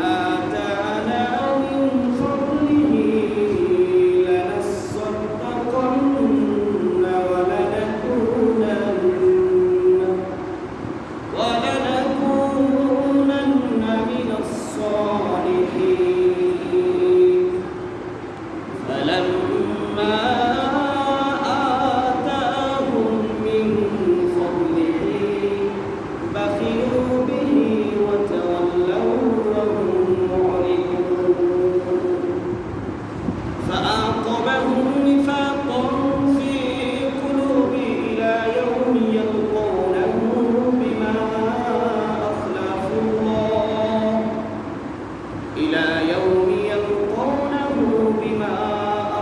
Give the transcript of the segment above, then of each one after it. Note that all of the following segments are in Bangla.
آتانا من فضله لنصدقن ولنكونن من الصالحين فلما آتاهم من فضله بخلوا به وتولوا وهم معرضون فأعقبهم نفاقا في قلوبهم إلى يوم يلقونه بما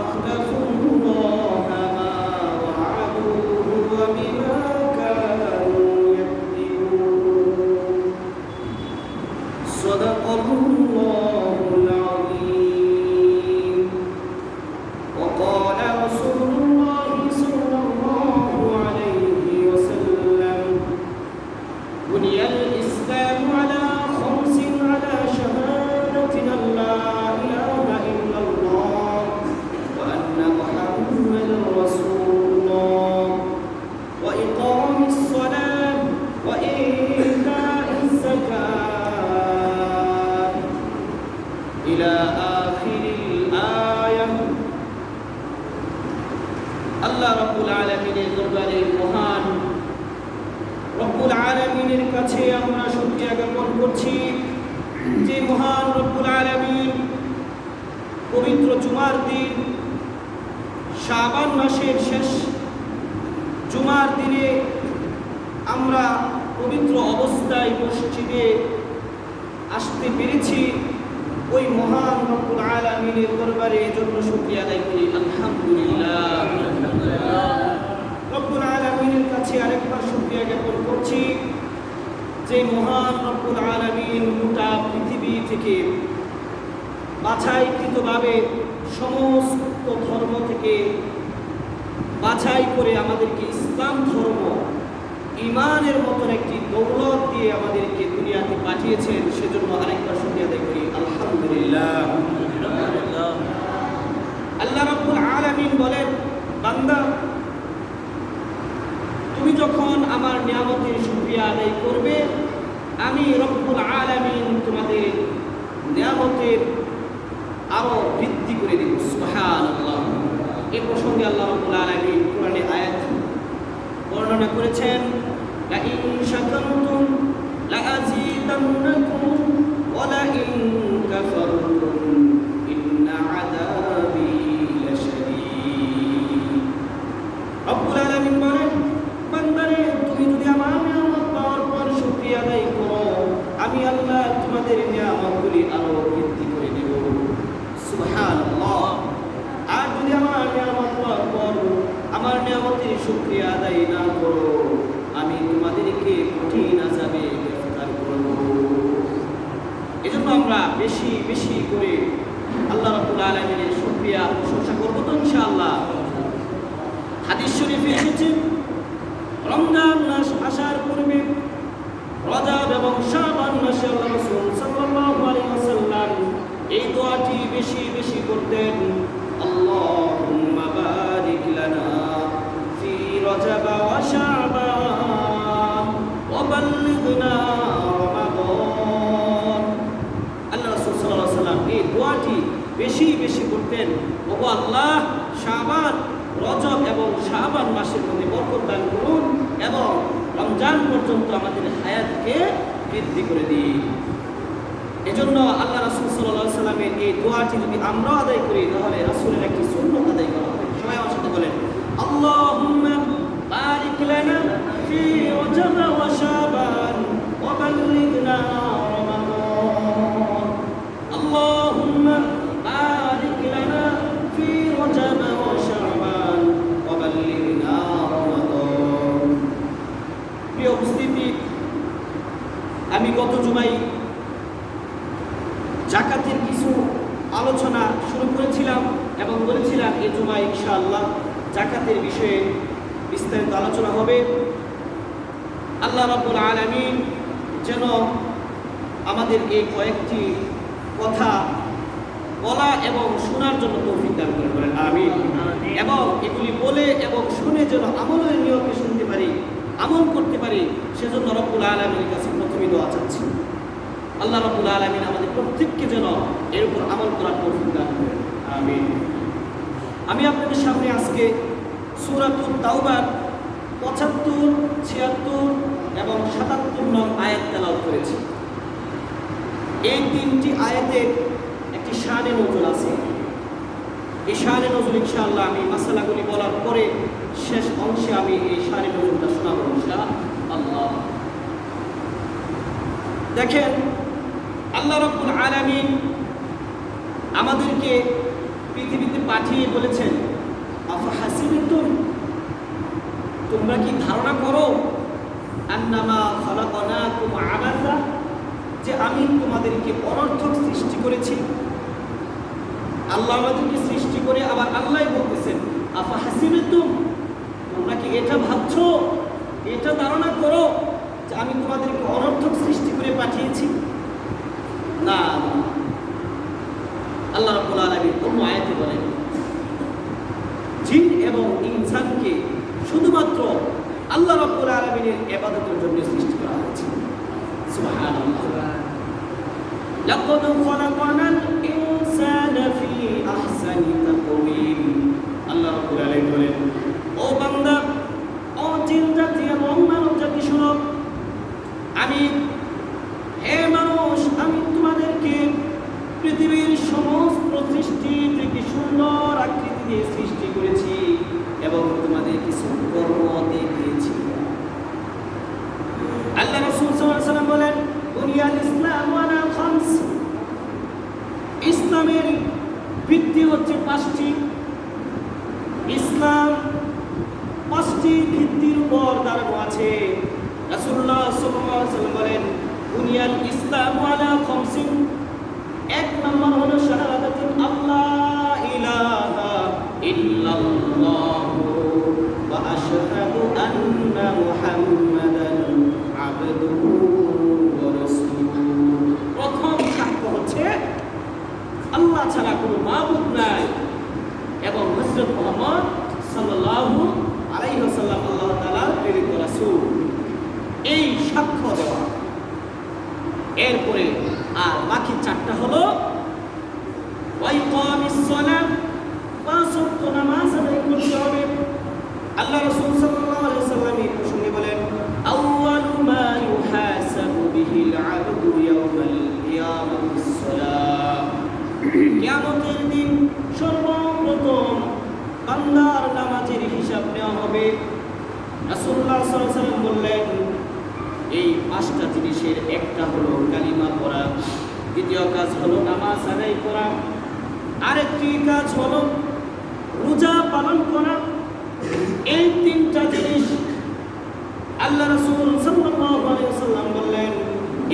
أخلفوا الله ما وعدوه وبما كانوا يكذبون صدق الله العظيم وقال رسول الله صلى الله عليه وسلم بني الإسلام على خمس على شهادة أن لا إله إلا الله وأن محمدا رسول الله وإقام الصلاة وإيتاء الزكاة إلى آخر الآية الله رب العالمين দরবারে মহান রব্বুল আলামিনের কাছে আমরা শুকরিয়া জ্ঞাপন করছি যে মহান রব্বুল আলামিন পবিত্র জুমার দিন শাবান মাসের শেষ জুমার দিনে আমরা পবিত্র অবস্থায় মসজিদে আসতে পেরেছি ওই মহান রব্বুল আলামিনের দরবারে এজন্য শুকরিয়া আদায় করি আলহামদুলিল্লাহ। রব্বুল আলামিনের কাছে আরেকবার শুকরিয়া জ্ঞাপন করছি যে মহান রব্বুল আলামিন গোটা পৃথিবী থেকে বাছাইকৃতভাবে সমস্ত ধর্ম থেকে বাছাই করে আমাদেরকে ইসলাম ধর্ম ঈমানের মতন একটি দৌলত দিয়ে আমাদেরকে দুনিয়াতে পাঠিয়েছেন, সেজন্য আরেকবার শুকরিয়া আদায় করি আলহামদুলিল্লাহ। আল্লাহ রাব্বুল আলামিন বলেন, বান্দা তুমি যখন আমার নিয়ামতের শুকরিয়া আদায় করবে আমি রব্বুল আলামিন তোমাদের নিয়ামতের আরো বৃদ্ধি করে দেব। সুবহানাল্লাহ। এই প্রসঙ্গে আল্লাহ রাব্বুল আলামিন কোরআনে আয়াত বর্ণনা করেছেন, লা ইন শাকারতুম লা আযীদান্নাকুম ওয়া লা ইন কাফারতুম ইন্না আযাবি লাশাদীদ। রব্বুল আলামিন বলেন, বান্দারে তুমি যদি আমার নিয়ামত পাওয়ার পর শুকরিয়া আদায় করো আমি আল্লাহ তোমাদের নিয়ামতগুলি আরো বৃদ্ধি করে দেব। সুবহানাল্লাহ। আর যদি আমার নিয়ামত পাওয়ার পর আমার নিয়ামতের শুকরিয়া আদায় না করো আমি তোমাদেরকে কঠিন আযাবে গ্রেফতার করব। এজন্য আমরা বেশি বেশি করে আল্লাহ রাব্বুল আলামিনের শুকরিয়া প্রশংসা করব তো ইনশাআল্লাহ। হাদিস শরীফে এসেছে, রমজান মাস আসার পূর্বে রজব এবং শাবান মাসে আল্লাহ রাসূল সাল্লাল্লাহু আলাইহি ওয়াসাল্লাম এই দোয়াটি বেশি বেশি করতেন, আল্লাহুম্মা বারিক লানা ফি রজব ওয়া শাবান ওয়া বাল্লিগনা রমাদান। আল্লাহ রাসূল সাল্লাল্লাহু আলাইহি ওয়াসাল্লাম এই দোয়াটি বেশি বেশি করতেন, ওগো আল্লাহ শাবান রজব এবং শাবান মাসের মধ্যে বরকত দান করুন এবং রমজান পর্যন্ত আমাদের হায়াতকে বৃদ্ধি করে দিন। এজন্য আল্লাহ রাসূল সাল্লাল্লাহু আলাইহি ওয়াসাল্লামের এই দোয়াটি যদি আমরা আদায় করি তাহলে রাসূলের একটি সুন্নাত আদায় করা হবে। সবাই আমার সাথে বলেন, আল্লাহুম্মা বারিক লানা ফি রজব ওয়া শাবান ওয়া বাল্লিগনা রমাদান। আল্লাহুম্মা বারিক লানা ফি রজব ওয়া শাবান ওয়া বাল্লিগনা রমাদান। প্রিয় উপস্থিতি, আমি গত জুমায় যাকাতের কিছু আলোচনা শুরু করেছিলাম এবং বলেছিলাম এই জুমায় ইনশাআল্লাহ যাকাতের বিষয়ে বিস্তারিত আলোচনা হবে। আল্লাহ রাব্বুল আলামিন যেন আমাদের এই কয়েকটি কথা বলা এবং শোনার জন্য তৌফিক দান করেন, বলেন আমিন। এবং এগুলি বলে এবং শুনে যেন আমলের নিয়মে শুনতে পারি, আমল করতে পারি, সেজন্য রব্বুল আলামিনের কাছে প্রথমেই দোয়া চাচ্ছি। আল্লাহ রব্বুল আলামিন আমাদের প্রত্যেককে যেন এর উপর আমল করার তৌফিক দান করেন, আমিন। আমি আপনাদের সামনে আজকে সূরাতুত তাওবার ৭৫, ৭৬ এবং ৭৭ নং আয়াত তেলাওয়াত করেছি। এই তিনটি আয়াতের একটি শানে নজুল আছে। এই শানে নজুল ইনশাআল্লাহ আমি মাসালাগুলি বলার পরে শেষ অংশে আমি এই শানে নজুলটা শোনাবো ইনশাআল্লাহ। দেখেন, আল্লাহ রাব্বুল আলামিন আমাদেরকে পৃথিবীতে পাঠিয়ে বলেছেন, আফাহাসিবতুম, তোমরা কি ধারণা করো, আন্নামা খালাকনাকুম আবাসা, যে আমি তোমাদেরকে অনর্থক সৃষ্টি করেছি। আল্লাহ আমাদেরকে সৃষ্টি করে আবার আল্লাহই বলতেছেন, আফাহাসিবতুম, তোমরা কি এটা ভাবছো, এটা ধারণা করো যে আমি তোমাদেরকে অনর্থক সৃষ্টি করে পাঠিয়েছি? না, আল্লাহ রাব্বুল আলামিন অন্য আয়াতে বলেন, জিন এবং ইনসানকে শুধুমাত্র আল্লাহ রাব্বুল আলামিনের ইবাদতের জন্য সৃষ্টি করা হয়েছে। সুবহানাল্লাহ। লাকাদ খালাকনাল ইনসানা ফি আহসানি তাকওয়িম। আল্লাহ রাব্বুল আলামিন বলেন, ও বান্দা, ও জিন জাতি এবং মানব জাতি শোনো, হে মানুষ, আমি তোমাদেরকে পৃথিবীর সমস্ত সৃষ্টি থেকে সুন্দর আকৃতি দিয়ে সৃষ্টি করেছি এবং তোমাদের কিছু কর্ম দিয়েছি। আল্লাহ রাসূল সাল্লাল্লাহু আলাইহি ওয়াসাল্লাম বলেন, বুনিয়াল ইসলাম আলা খামস, ইসলামের ভিত্তি হচ্ছে ৫টি। ইসলাম ৫টি ভিত্তির উপর দাঁড়ানো আছে। রাসূলুল্লাহ সাল্লাল্লাহু আলাইহি ওয়াসাল্লাম বলেন, বুনিয়াল ইসলাম আলা খামসিন, এক নম্বর হলো শাহাদাতু আল্লাহ ইলাহা ইল্লাল্লাহ ওয়া আশহাদু আন্না মুহাম্মাদান আবদুহু ওয়া রাসূলুহু। প্রথম সাক্ষ্য হচ্ছে আল্লাহ ছাড়া কোনো মাবুদ নাই এবং হযরত মুহাম্মদ সাল্লাল্লাহু আলাইহি ওয়াসাল্লাম আল্লাহ তাআলার প্রেরিত রাসূল। এই সাক্ষ্য দেওয়া। এরপরে আর বাকি 4টা হলো ওয়াইকামিস সালাত, ৫ ওয়াক্ত নামাজ আদায় করতে হবে। আল্লাহ রাসূল সাল্লাল্লাহু আলাইহি ওয়াসাল্লাম এই প্রসঙ্গে বলেন, আউয়ালু মা ইউহাসাবু বিহিল আবদু ইয়াওমাল কিয়ামাতিস সালাত, কিয়ামতের দিন সর্বপ্রথম বান্দার নামাজের হিসাব নেওয়া হবে। রাসূলুল্লাহ সাল্লাল্লাহু আলাইহি ওয়াসাল্লাম বললেন, এই 5টা জিনিসের একটা হলো কালিমা পড়া, দ্বিতীয় কাজ হলো নামাজ আদায় করা, আরেকটি কাজ হলো রোজা পালন করা। এই 3টা জিনিস আল্লাহ রাসূল সাল্লাল্লাহু আলাইহি ওয়াসাল্লাম বললেন,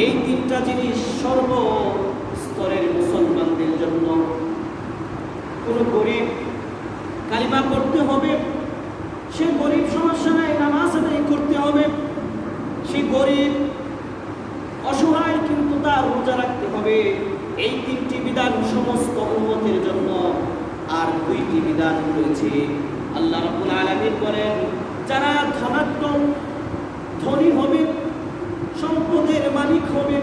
এই 3টা জিনিস সর্বস্তরের মুসলমানদের জন্য। কোন গরিব কালিমা পড়তে হবে, সে গরিব সমস্যা নাই, নামাজ আদায় করতে হবে। সে গরিব অসহায় কিন্তু তার রোজা রাখতে হবে। এই 3টি বিধান সমস্ত উম্মতের জন্য। আর 2টি বিধান রয়েছে। আল্লাহ রাব্বুল আলামিন বলেন, যারা ধনী হবে, সম্পদের মালিক হবে,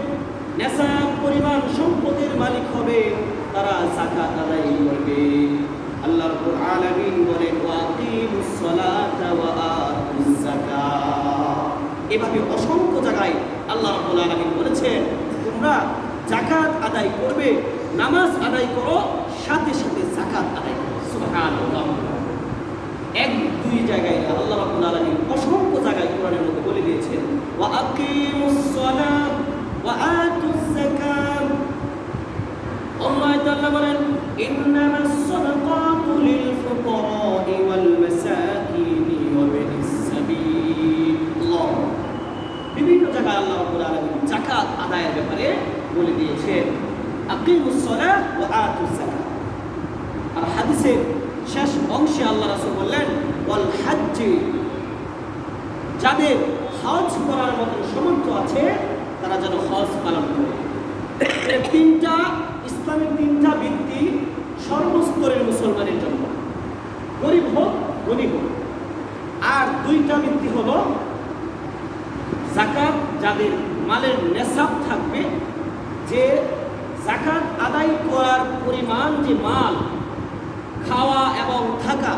নেশাব পরিমাণ সম্পদের মালিক হবে, তারা যাকাত আদায় করবে। আল্লাহ রাব্বুল আলামিন বলেন, ওয়াকিমুস সালাতা ওয়া আতুজ যাকাত। এভাবে অসংখ্য জায়গায় আল্লাহ রাব্বুল আলামিন বলেছেন, তোমরা যাকাত আদায় করবে, নামাজ আদায় করো, সাথে সাথে যাকাত আদায় করো। সুবহানাল্লাহ। 1-2 জায়গায় আল্লাহ রাব্বুল আলামিন অসংখ্য জায়গায় কোরআনের মধ্যে বলে দিয়েছেন, ওয়া আকিমুস সালাত ওয়া আতুজ যাকাত। আল্লাহ তাআলা বলেন, ইন্নামাস সাদাকাতু লিল ফুকারা'i ওয়াল মাসাকিনি ওয়া বিনিস সাবিল। বিভিন্ন জায়গায় আল্লাহ রাব্বুল আলামিন যাকাত আদায়ের ব্যাপারে বলে দিয়েছেন, আকিমুস সালাত ওয়া আতুজ যাকাত। আর হাদিসের শেষ অংশে আল্লাহ রাসূল বললেন, ওয়াল হজ্জ, যাদের হজ করার মতো সামর্থ্য আছে তারা যেন হজ পালন করে। 3টা যাকাত আদায় করার পরিমাণ যে মাল, খাওয়া এবং থাকা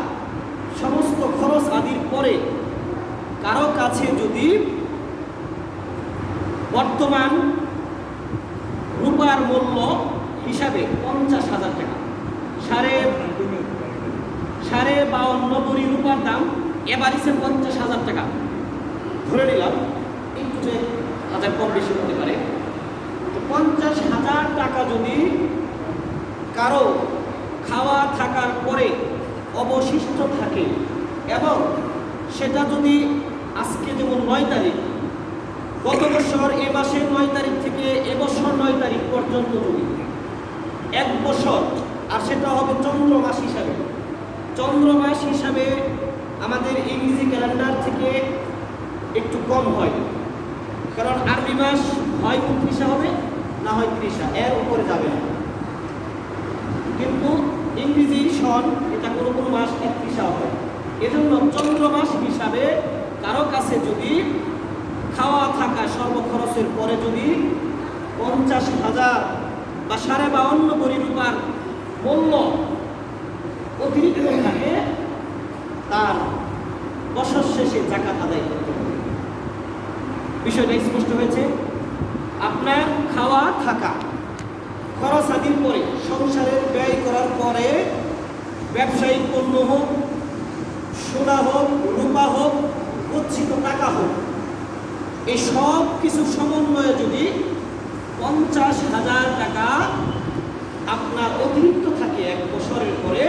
সমস্ত খরচ আদির পরে কারো কাছে যদি বর্তমান রূপার মূল্য হিসাবে 50,000 টাকা, 52 ভরি রূপার দাম এভারেজে 50,000 টাকা ধরে নিলাম, একটু হাজার কম বেশি হতে পারে। 50,000 টাকা যদি কারো খাওয়া থাকার পরে অবশিষ্ট থাকে এবং সেটা যদি আজকে যেমন 9 তারিখ, গত বছর এ মাসের 9 তারিখ থেকে এবছর 9 তারিখ পর্যন্ত যদি 1 বছর, আর সেটা হবে চন্দ্র মাস হিসাবে, চন্দ্র মাস হিসাবে আমাদের ইংরেজি ক্যালেন্ডার থেকে একটু কম হয়, কারণ আরবি মাস হয় 29 হবে না হয় 30, এর উপরে যাবে না, কিন্তু ইংরেজি সন এটা কোনো কোনো মাস 31 হবে। এজন্য চন্দ্র মাস হিসাবে কারো কাছে যদি খাওয়া থাকা সর্বখরচের পরে যদি 50,000 বা 52 ভরি রূপার মূল্য অতিরিক্ত থাকে, তার বছর শেষে যাকাত আদায় করতে হবে। বিষয়টা স্পষ্ট হয়েছে? আপনার খাওয়া থাকা খরচ আদির পরে, সংসারের ব্যয় করার পরে, ব্যবসায়িক পণ্য হোক, সোনা হোক, রূপা হোক, গচ্ছিত টাকা হোক, এই সব কিছু সমন্বয়ে যদি 50,000 টাকা আপনার অতিরিক্ত থাকে 1 বছরের পরে,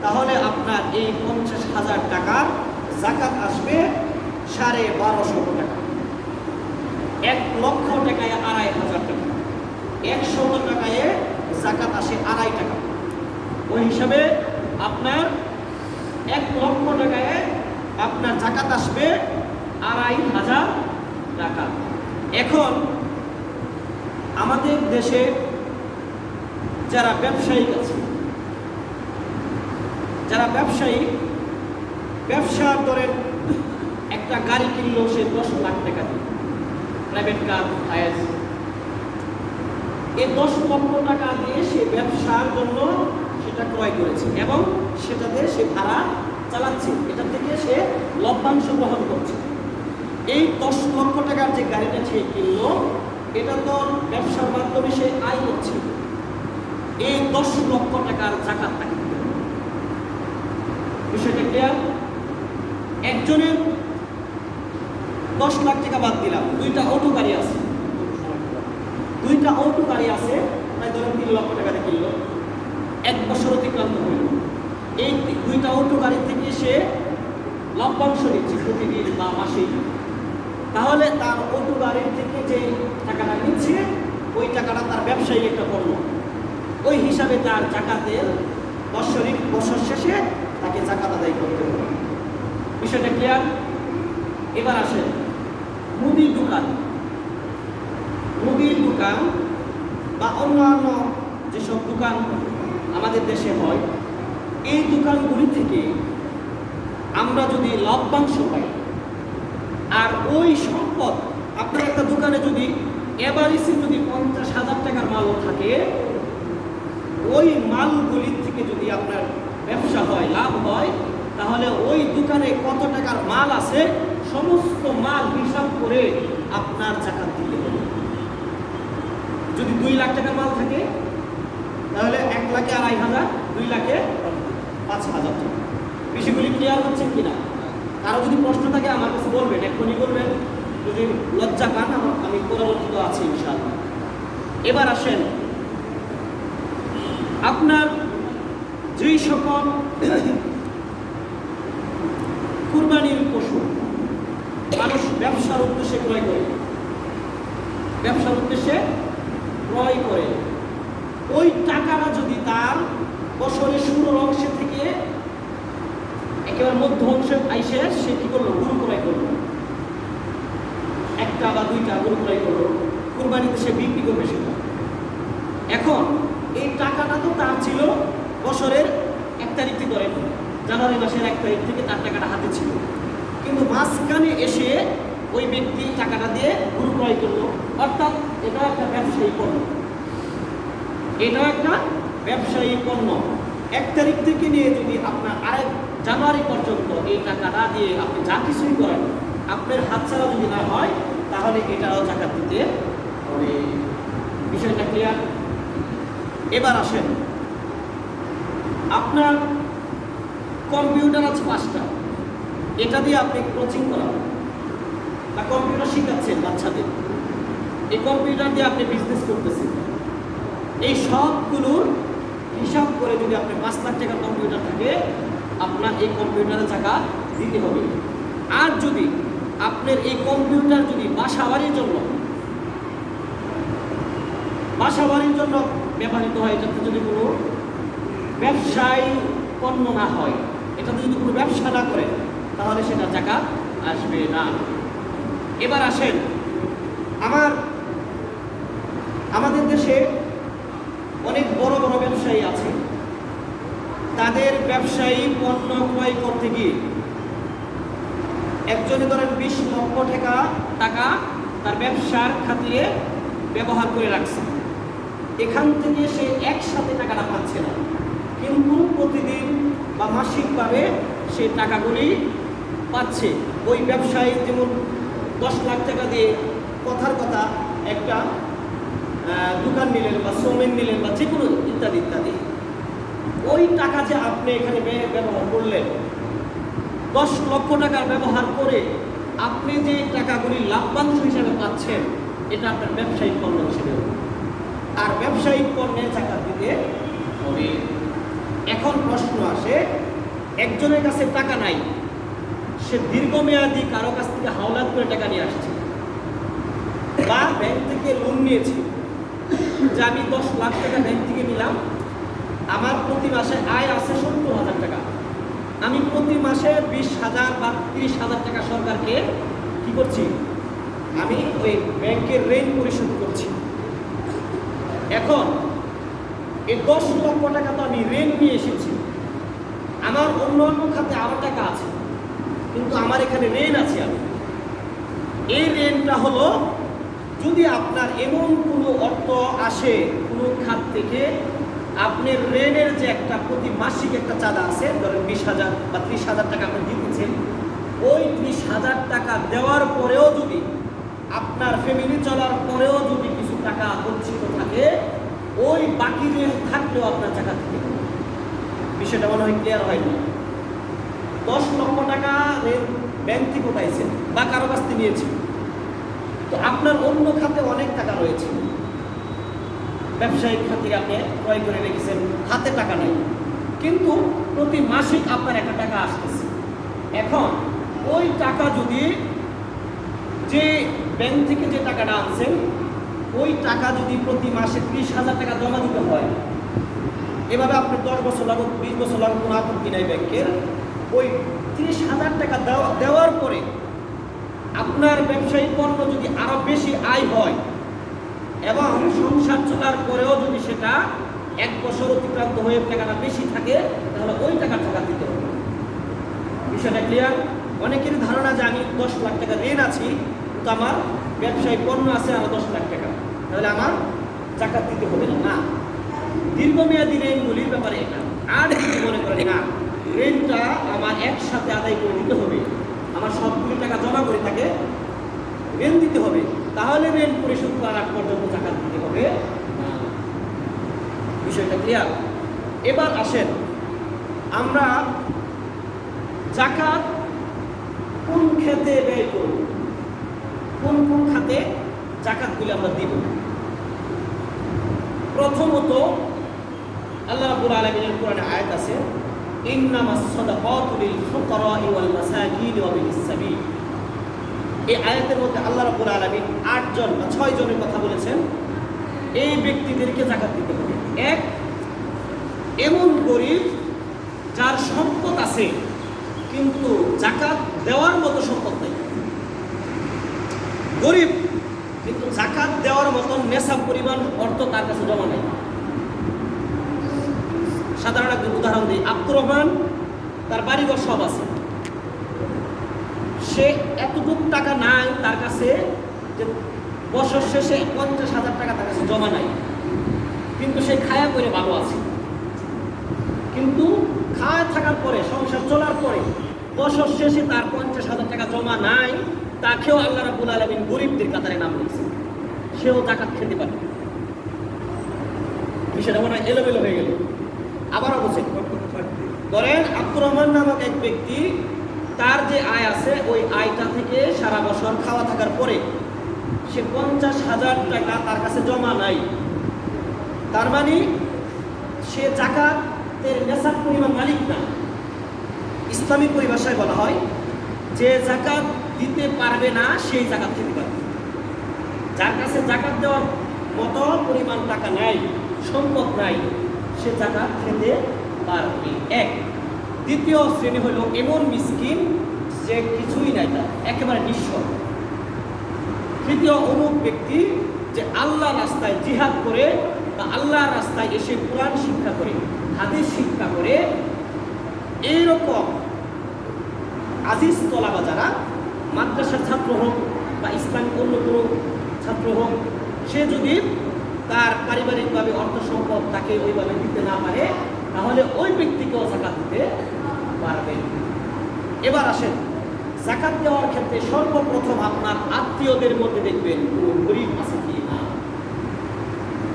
তাহলে আপনার এই 50,000 টাকার যাকাত আসবে 1250 টাকা। 1 লক্ষ টাকায় 2,500 টাকা, 100 টাকায় যাকাত আসে 2.5 টাকা। ওই হিসাবে আপনার 1 লক্ষ টাকায় আপনার যাকাত আসবে 2,500 টাকা। এখন আমাদের দেশে যারা ব্যবসায়িক আছে, যারা ব্যবসার ধরেন একটা গাড়ি কিনলো সে 10 লাখ টাকা দিয়ে, প্রাইভেট কার, হায়ার, এই 10 লক্ষ টাকা দিয়ে সে ব্যবসার জন্য সেটা ক্রয় করেছে এবং সেটা দিয়ে সে ভাড়া চালাচ্ছে, এটা থেকে সে লভ্যাংশ গ্রহণ করছে। এই 10 লক্ষ টাকার যে গাড়িটা সে কিনলো, এটা তো ব্যবসার মাধ্যমে সে আয় করছে, এই 10 লক্ষ টাকার যাকাত তাকে দিতে হবে। বিষয়টা ক্লিয়ার? একজনের 10 লাখ টাকা বাদ দিলাম, 2টা অটো গাড়ি আছে, 2টা অটো গাড়ি আছে, তাই ধরুন 3 লক্ষ টাকাতে কিনলো, 1 বছর অতিক্রান্ত হইল, এই 2টা অটো গাড়ি থেকে সে লভ্যাংশ নিচ্ছে প্রতিদিন বা মাসেই, তাহলে তার অটো গাড়ির থেকে যে টাকাটা নিচ্ছে ওই টাকাটা তার ব্যবসায়িক একটা পণ্য, ওই হিসাবে তার যাকাতের বছর শেষে তাকে যাকাত আদায় করতে হবে। বিষয়টা ক্লিয়ার? এবার আসেন মুদির দোকান বা অন্যান্য যেসব দোকান আমাদের দেশে হয়, এই দোকানগুলি থেকে আমরা যদি লভ্যাংশ পাই, আর ওই সম্পদ আপনার একটা দোকানে যদি এভারেজে যদি 50,000 টাকার মালও থাকে, ওই মালগুলির থেকে যদি আপনার ব্যবসা হয়, লাভ হয়, তাহলে ওই দোকানে কত টাকার মাল আছে সমস্ত মাল হিসাব করে আপনার যাকাত দিতে হবে। যদি 2 লাখ টাকার মাল থাকে তাহলে 1 লাখে 2,500, 2 লাখে 5,000 টাকা। বিষয়গুলি ক্লিয়ার হচ্ছে কিনা? কারো যদি প্রশ্ন থাকে আমার কাছে বলবেন, এখনই বলবেন, যদি লজ্জা পান আমি পরবর্তীত আছি ইনশাআল্লাহ। এবার আসেন আপনার যেই সকল কুরবানির পশু মানুষ ব্যবসার উদ্দেশ্যে ক্রয় করে, ওই টাকাটা যদি তার বছরের শুরুর অংশে থেকে একেবারে মধ্য অংশে আইসে সে কি করলো, গরু ক্রয় করলো, 1টা বা 2টা গরু ক্রয় করলো, কুরবানিতে সে বিক্রি করবে সেটা। এখন এই টাকাটা তো তার ছিল বছরের 1 তারিখ থেকে, ধরেন জানুয়ারি মাসের 1 তারিখ থেকে তার টাকাটা হাতে ছিল, কিন্তু মাঝখানে এসে ওই ব্যক্তি টাকাটা দিয়ে গরু ক্রয় করলো, অর্থাৎ এটা একটা ব্যবসায়ী পণ্য। এটা একটা ব্যবসায়ী পণ্য। 1 তারিখ থেকে নিয়ে যদি আপনার 8 জানুয়ারি পর্যন্ত এই টাকাটা দিয়ে আপনি যা কিছুই করেন, আপনার হাতছাড়া যদি না হয়, তাহলে এটাও জাকাত দিতে হবে। বিষয়টা ক্লিয়ার? এবার আসেন, আপনার কম্পিউটার আছে 5টা, এটা দিয়ে আপনি কোচিং করাবেন বা কম্পিউটার শিখাচ্ছেন বাচ্চাদের, এই কম্পিউটার দিয়ে আপনি বিজনেস করতেছেন, এই সবগুলোর হিসাব করে যদি আপনি 5 লাখ টাকার কম্পিউটার থাকে, আপনার এই কম্পিউটারের টাকা দিতে হবে। আর যদি আপনার এই কম্পিউটার যদি বাসাবাড়ির জন্য ব্যবহৃত হয়, এটাতে যদি কোনো ব্যবসায়ী পণ্য না হয়, এটাতে যদি কোনো ব্যবসা না করে, তাহলে সেটা টাকা আসবে না। এবার আসেন, আমাদের দেশে অনেক বড় বড় ব্যবসায়ী আছে, তাদের ব্যবসায়ী পণ্য ক্রয় করতে গিয়ে একজনে ধরেন 20 লক্ষ টাকা তার ব্যবসার খাতিরে ব্যবহার করে রাখছে। এখান থেকে সে একসাথে টাকাটা পাচ্ছে না, কিন্তু প্রতিদিন বা মাসিকভাবে সে টাকাগুলি পাচ্ছে। ওই ব্যবসায়ী যেমন 10 লাখ টাকা দিয়ে কথার কথা একটা দোকান নিলেন বা শ্রমিক নিলেন বা যে কোনো ইত্যাদি ইত্যাদি, ওই টাকা যে আপনি এখানে ব্যবহার করলেন, 10 লক্ষ টাকার ব্যবহার করে আপনি যে টাকাগুলি লাভ্যাংশ হিসাবে পাচ্ছেন, এটা আপনার ব্যবসায়িক পণ্য হিসেবে। আর ব্যবসায়িক পণ্যের টাকা দিতে হবে। এখন প্রশ্ন আসে, একজনের কাছে টাকা নাই, সে দীর্ঘমেয়াদী কারো কাছ থেকে হাওলাত করে টাকা নিয়ে আসছে বা ব্যাংক থেকে লোন নিয়েছে, যে আমি 10 লাখ টাকা ব্যাংক থেকে নিলাম, আমার প্রতি মাসে আয় আছে 70,000 টাকা, আমি প্রতি মাসে 20,000 বা 30,000 টাকা সরকারকে কি করছি, আমি ওই ব্যাংকের ঋণ পরিশোধ করছি। এখন এই 10 লক্ষ টাকা তো আমি ঋণ নিয়ে এসেছি, আমার অন্য খাতে আরও টাকা আছে, কিন্তু আমার এখানে ঋণ আছে। আমি এই ঋণটা হলো, যদি আপনার এমন কোনো অর্থ আসে কোনো খাত থেকে, আপনার ঋণের যে একটা প্রতি মাসিক একটা চাঁদা আছে, ধরেন 20,000 বা 30,000 টাকা আপনি দিতেছেন, ওই 30,000 টাকা দেওয়ার পরেও যদি আপনার ফ্যামিলি চলার পরেও যদি কিছু টাকা বঞ্চিত থাকে, ওই বাকি ঋণ থাকলেও আপনার টাকা থেকে বিষয়টা মনে হয় ক্লিয়ার হয়নি। 10 লক্ষ টাকা ঋণ ব্যাংক থেকে উঠাইছেন বা কারো কাছ থেকে নিয়েছেন, তো আপনার অন্য খাতে অনেক টাকা রয়েছে, ব্যবসায়িক খাতে আপনি ক্রয় করে রেখেছেন, হাতে টাকা নেই, কিন্তু প্রতি মাসিক আপনার একটা টাকা আসতেছে। এখন ওই টাকা যদি, যে ব্যাংক থেকে যে টাকাটা আনছেন, ওই টাকা যদি প্রতি মাসে 30,000 টাকা জমা দিতে হয়, এভাবে আপনি 10 বছর লাগুক, 20 বছর লাগুক, কোনো আপত্তি নাই ব্যাংকের। ওই 30,000 টাকা দেওয়ার পরে আপনার ব্যবসায়িক পণ্য যদি আরো বেশি আয় হয় এবং সংসার চলার পরেও যদি সেটা 1 বছর অতিক্রান্ত হয়ে টাকাটা বেশি থাকে, তাহলে ওই টাকা দিতে হবে। বিষয়টা ক্লিয়ার? অনেকেরই ধারণা যে আমি 10 লাখ টাকা ঋণ আছি, কিন্তু আমার ব্যবসায়িক পণ্য আছে আমার 10 লাখ টাকা, তাহলে আমার জাকাত দিতে হবে না। দীর্ঘমেয়াদী ঋণগুলির ব্যাপারে এটা। আর যদি মনে করেন না, ঋণটা আমার একসাথে আদায় করে দিতে হবে, আমার সবগুলি টাকা জমা করে থাকে, ঋণ দিতে হবে, তাহলে ঋণ পরিশোধ করার আগ পর্যন্ত জাকাত দিতে হবে না। বিষয়টা ক্লিয়ার? এবার আসেন, আমরা জাকাত কোন খাতে ব্যয় করব, কোন কোন খাতে জাকাতগুলি আমরা দিব। প্রথমত, আল্লাহ রাব্বুল আলামিনের কোরআনে আয়াত আছে, ইন্নামাস সাদাকাতু লিল ফুকারা'i ওয়াল মাসাকিন ওয়া বিনিস সাবিল। এই আয়াতের মধ্যে আল্লাহ রাব্বুল আলামিন 8 জন বা 6 জনের কথা বলেছেন, এই ব্যক্তিদেরকে জাকাত দিতে হবে। এক, এমন গরিব যার সম্পদ আছে কিন্তু জাকাত দেওয়ার মতো সম্পদ নেই। গরিব কিন্তু জাকাত দেওয়ার মতন নেশাব পরিমাণ অর্থ তার কাছে জমা নেই। সাধারণ একটা উদাহরণ দিই, আব্দুর রহমান, তার বাড়িঘর সব আছে, সে এতটুকু টাকা নাই তার কাছে যে বছর শেষে 50,000 টাকা তার কাছে জমা নাই, কিন্তু সে খায়া করে ভালো আছে, কিন্তু খায়া থাকার পরে সংসার চলার পরে বছর শেষে তার 50,000 টাকা জমা নাই, তাকেও আল্লাহ রাব্বুল আলামিন গরিবদের কাতারে নাম দিয়েছে, সেও জাকাত খেতে পারে। বিষয়টা মনে হয় এলোমেলো হয়ে গেল। আবারও বলছেন, ধরেন আব্দুর রহমান নামক এক ব্যক্তি, তার যে আয় আছে ওই আয়টা থেকে সারা বছর খাওয়া থাকার পরে সে 50,000 টাকা তার কাছে জমা নাই, তার মানে সে জাকাতের নেশাব পরিমাণ মালিক না। ইসলামী পরিভাষায় বলা হয় যে জাকাত দিতে পারবে না সেই জাকাত খেতে পারবে। যার কাছে জাকাত দেওয়ার মতো পরিমাণ টাকা নাই, সম্পদ নাই, সে জাকাত খেতে পারবে। এক। দ্বিতীয় শ্রেণী হলো এমন মিসকিন যে কিছুই নাই, তার একেবারে নিঃস্ব। তৃতীয় অমুক ব্যক্তি যে আল্লাহ রাস্তায় জিহাদ করে বা আল্লাহ রাস্তায় এসে কোরআন শিক্ষা করে, হাদিস শিক্ষা করে, এইরকম আজিজ তলাবা যারা মাদ্রাসার ছাত্র হোক বা ইসলামিক অন্য কোনো ছাত্র হোক, সে যদি তার পারিবারিকভাবে অর্থ সম্পদ তাকে ওইভাবে দিতে না পারে, তাহলে ওই ব্যক্তিকেও জাকাত দিতে পারবেন। এবার আসেন, জাকাত দেওয়ার ক্ষেত্রে সর্বপ্রথম আপনার আত্মীয়দের মধ্যে দেখবেন কোন গরিব আছে কি না।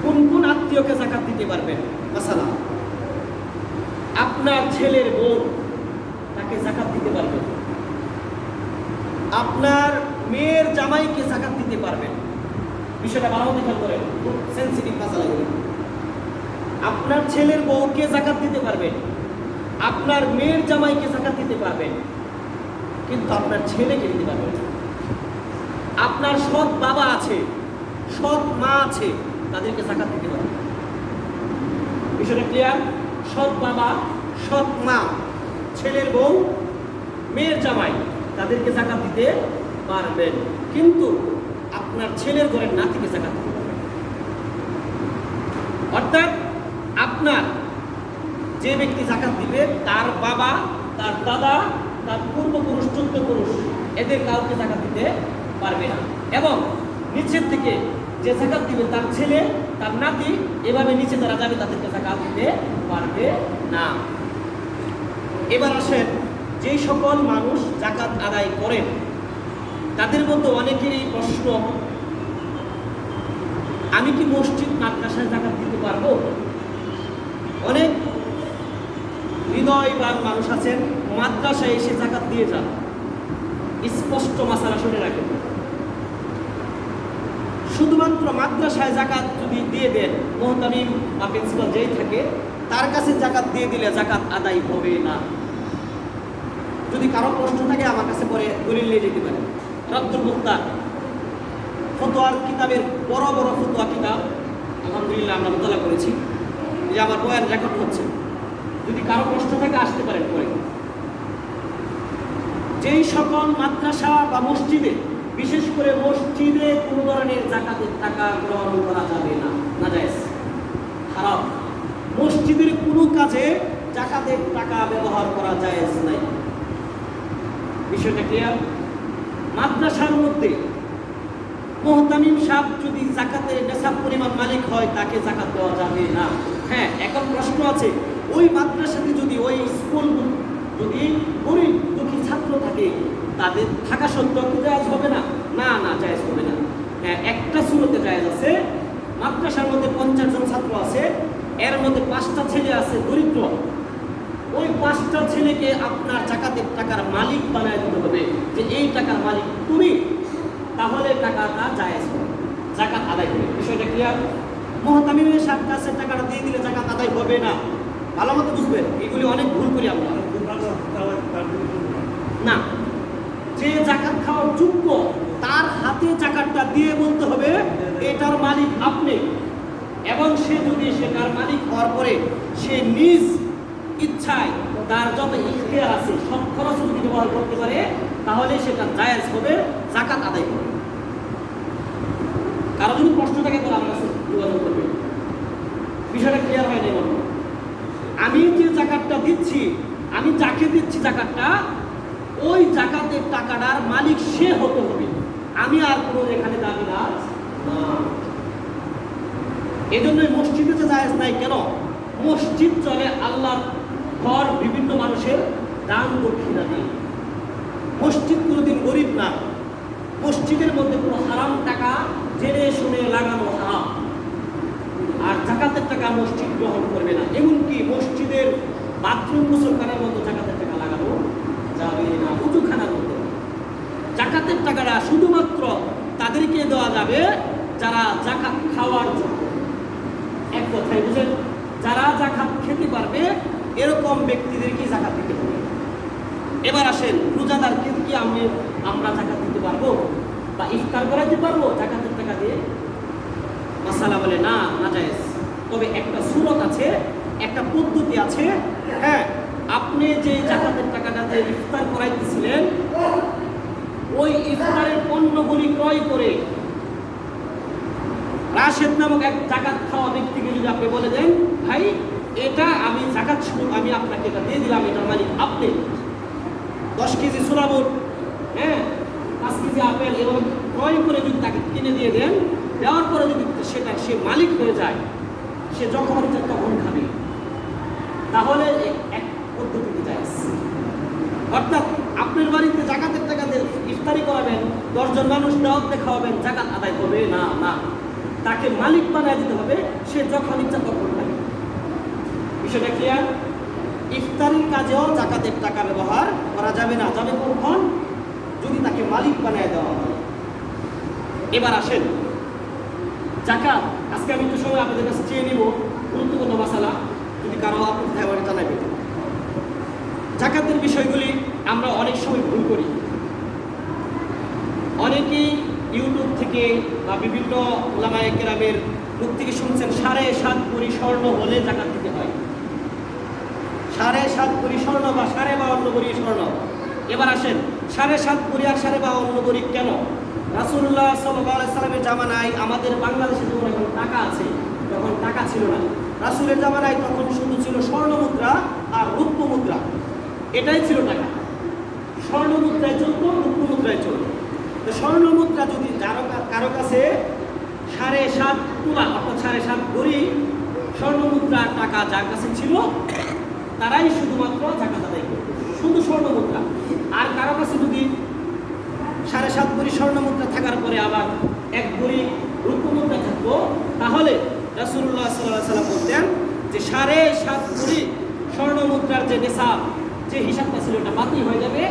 কোন কোন আত্মীয়কে জাকাত দিতে পারবেন? মাসালা, আপনার ছেলের বোন, তাকে জাকাত দিতে পারবেন। আপনার মেয়ের জামাইকে জাকাত দিতে পারবেন। বিষয়টা ভালো খেয়াল করেন, খুব সেন্সিটিভ মাসালা এগুলো। আপনার ছেলের বউকে জাকাত দিতে পারবেন, আপনার মেয়ের জামাইকে জাকাত দিতে পারবেন, কিন্তু আপনার ছেলেকে দিতে পারবেন না। আপনার সৎ বাবা আছে, সৎ মা আছে, তাদেরকে জাকাত দিতে পারবেন। বিষয়টা ক্লিয়ার? সৎ বাবা, সৎ মা, ছেলের বউ, মেয়ের জামাই, তাদেরকে জাকাত দিতে পারবেন, কিন্তু আপনার ছেলের ঘরের নাতিকে জাকাত দিতে পারবেন। অর্থাৎ আপনার যে ব্যক্তি জাকাত দিবে তার বাবা, তার দাদা, তার পূর্বপুরুষ, 14 পুরুষ, এদের কাউকে জাকাত দিতে পারবে না। এবং নিচের থেকে যে জাকাত দিবে তার ছেলে, তার নাতি, এভাবে নিচে যারা যাবে তাদেরকে জাকাত দিতে পারবে না। এবার আসেন, যেই সকল মানুষ জাকাত আদায় করেন তাদের মধ্যে অনেকেরই প্রশ্ন, আমি কি মসজিদ মাদ্রাসায় জাকাত দিতে পারবো? অনেক হৃদয়বান মানুষ আছেন, মাদ্রাসায় এসে জাকাত দিয়ে যান। স্পষ্ট মাসালা শুনে রাখেন, শুধুমাত্র মাদ্রাসায় জাকাত যদি দিয়ে দেন, মুহতামিম বা প্রিন্সিপাল যেই থাকে তার কাছে জাকাত দিয়ে দিলে জাকাত আদায় হবে না। যদি কারো প্রশ্ন থাকে আমার কাছে পরে দলিল নিয়ে যেতে পারে। রাব্দুল মুক্তার ফতোয়ার কিতাবের বড় বড় ফতোয়া কিতাব আলহামদুলিল্লাহ আমরা মোতালা করেছি, যে আমার বয়ান রেকর্ড হচ্ছে, যদি কারো প্রশ্ন থাকে আসতে পারেন পরে। যেই সকল মাদ্রাসা বা মসজিদে, বিশেষ করে মসজিদে কোনো ধরনের জাকাতের টাকা গ্রহণ করা যাবে না, নাজায়েজ, হারাম। মসজিদের কোনো কাজে জাকাতের টাকা ব্যবহার করা জায়েজ নাই। বিষয়টা ক্লিয়ার? মাদ্রাসার মধ্যে মুহতামিম সাহেব যদি জাকাতের নেশাব পরিমাণ মালিক হয়, তাকে জাকাত দেওয়া যাবে না। হ্যাঁ, এখন প্রশ্ন আছে, ওই মাদ্রাসাতে যদি, ওই স্কুল যদি গরিব দুঃখী ছাত্র থাকে, তাদের থাকা সত্ত্বেও কি জায়েজ হবে না? না, না, জায়েজ হবে না। হ্যাঁ, একটা সুরতে জায়েজ আছে। মাদ্রাসার মধ্যে 50 জন ছাত্র আছে, এর মধ্যে 5টা ছেলে আছে দরিদ্র, ওই 5টা ছেলেকে আপনার জাকাতের টাকার মালিক বানায় দিতে হবে, যে এই টাকার মালিক তুমি, তাহলে টাকাটা জায়েজ হবে, জাকাত আদায় হবে। বিষয়টা ক্লিয়ার? মুহতামিমের সাহেব কাছে টাকাটা দিয়ে দিলে জাকাত আদায় হবে না। ভালো মতো বুঝবেন, এগুলি অনেক ভুল করি আমরা। না, যে জাকাত খাওয়ার যোগ্য তার হাতে জাকাতটা দিয়ে বলতে হবে এটার মালিক আপনি, এবং সে যদি সেটার মালিক হওয়ার পরে সে নিজ ইচ্ছায় তার যত ইখতিয়ার আছে সব খরচ যদি ব্যবহার করতে পারে, তাহলে সেটা জায়েজ হবে, জাকাত আদায় হবে। কারো যদি প্রশ্ন থাকে তাহলে আমার কাছে যোগাযোগ করবে। বিষয়টা ক্লিয়ার হয় নাই? বলবো, আমি যে জাকাতটা দিচ্ছি, আমি যাকে দিচ্ছি জাকাতটা, ওই জাকাতের টাকাটার মালিক সে হতে হবে, আমি আর কোনো এখানে দাবি না। এজন্যই মসজিদে যে জায়েজ নাই কেন? মসজিদ চলে আল্লাহর ঘর, বিভিন্ন মানুষের দান দক্ষিণা দিয়ে। মসজিদ কোনোদিন গরিব না। মসজিদের মধ্যে কোনো হারাম টাকা জেনে শুনে লাগানো হারাম। আর জাকাতের টাকা মসজিদ গ্রহণ করবে না। এমনকি মসজিদের বাথরুম গোসলখানার মতো জাকাতের টাকা লাগানো যাবে না। উজুখানার মতো জাকাতের টাকাটা শুধুমাত্র তাদেরকে দেওয়া যাবে যারা জাকাত খাওয়ার জন্য। এক কথায় বুঝেন, যারা জাকাত খেতে পারবে এরকম ব্যক্তিদেরকে জাকাত দিতে হবে। এবার আসেন, রোজাদারকে কি আমরা জাকাত দিতে পারবো বা ইফতার করাইতে পারবো জাকাতের টাকা দিয়ে? মাসালা বলে না, নাজায়েজ। তবে একটা সুরত আছে, একটা পদ্ধতি আছে। হ্যাঁ, আপনি যে জাকাতের টাকাটা দিয়ে ইফতার করাইতেছিলেন, ওই ইফতারের পণ্যগুলি ক্রয় করে রাশেদ নামক এক জাকাত খাওয়া ব্যক্তিকে যদি আপনি বলে দেন, ভাই এটা আমি জাকাত শুরু, আমি আপনাকে এটা দিয়ে দিলাম, এটার মালিক আপনি। 10 কেজি সোনাবুট, হ্যাঁ 5 কেজি আপেল এবং ক্রয় করে যদি তাকে কিনে দিয়ে দেন, দেওয়ার পরে যদি সেটা সে মালিক হয়ে যায়, সে যখন ইচ্ছা তখন খাবে, তাহলে এক পদ্ধতিতে জায়েজ। অর্থাৎ আপনার বাড়িতে জাকাতের টাকা দিয়ে ইফতারি করাবেন, 10 জন মানুষ দাওয়াত দিয়ে খাওয়াবেন, জাকাত আদায় হবে না। না, তাকে মালিক বানিয়ে দিতে হবে, সে যখন ইচ্ছা তখন খাবে। বিষয়টা ক্লিয়ার? ইফতারির কাজেও জাকাতের টাকা ব্যবহার করা যাবে না। যাবে কখন? যদি তাকে মালিক বানিয়ে দেওয়া হয়। এবার আসেন জাকাত। আজকে আমি একটু সময় আপনাদের কাছে চেয়ে নিব, গুরুত্বপূর্ণ মাসালা, যদি কারো আপত্তি থাকে আমাকে জানাবেন। জাকাতের বিষয়গুলি আমরা অনেক সময় ভুল করি। অনেকেই ইউটিউব থেকে বা বিভিন্ন উলামায়ে কেরামের মুখ থেকে শুনছেন 7.5 ভরি স্বর্ণ হলে জাকাত দিতে হয়। 7.5 ভরি স্বর্ণ বা 52.5 ভরি স্বর্ণ। এবার আসেন, 7.5 ভরি আর 52.5 ভরি কেন? রাসূলুল্লাহ সাল্লাল্লাহু আলাইহি সাল্লামের জামানায় আমাদের বাংলাদেশে যখন এখন টাকা আছে, তখন টাকা ছিল না। রাসূলের জামানায় তখন শুধু ছিল স্বর্ণ মুদ্রা আর রৌপ্য মুদ্রা, এটাই ছিল টাকা। স্বর্ণ মুদ্রায় চলতো, রৌপ্য মুদ্রায় চলতো। তো স্বর্ণ মুদ্রা যদি কারো কাছে 7.5 তোলা অর্থাৎ 7.5 ভরি স্বর্ণ মুদ্রা টাকা যার কাছে ছিল, তারাই শুধুমাত্র জাকাত আদায় করত, শুধু স্বর্ণ মুদ্রা। আর কারো কাছে যদি 7.5 ভরি স্বর্ণ মুদ্রা থাকার পরে আবার 1 ভরি রৌপ্য মুদ্রা থাকতো, তাহলে রাসূলুল্লাহ সাল্লাল্লাহু আলাইহি ওয়াসাল্লাম বলতেন যে 7.5 ভরি স্বর্ণ মুদ্রার যে নিসাব, যে হিসাবটা ছিল, এটা বাতিল হয়ে যাবে।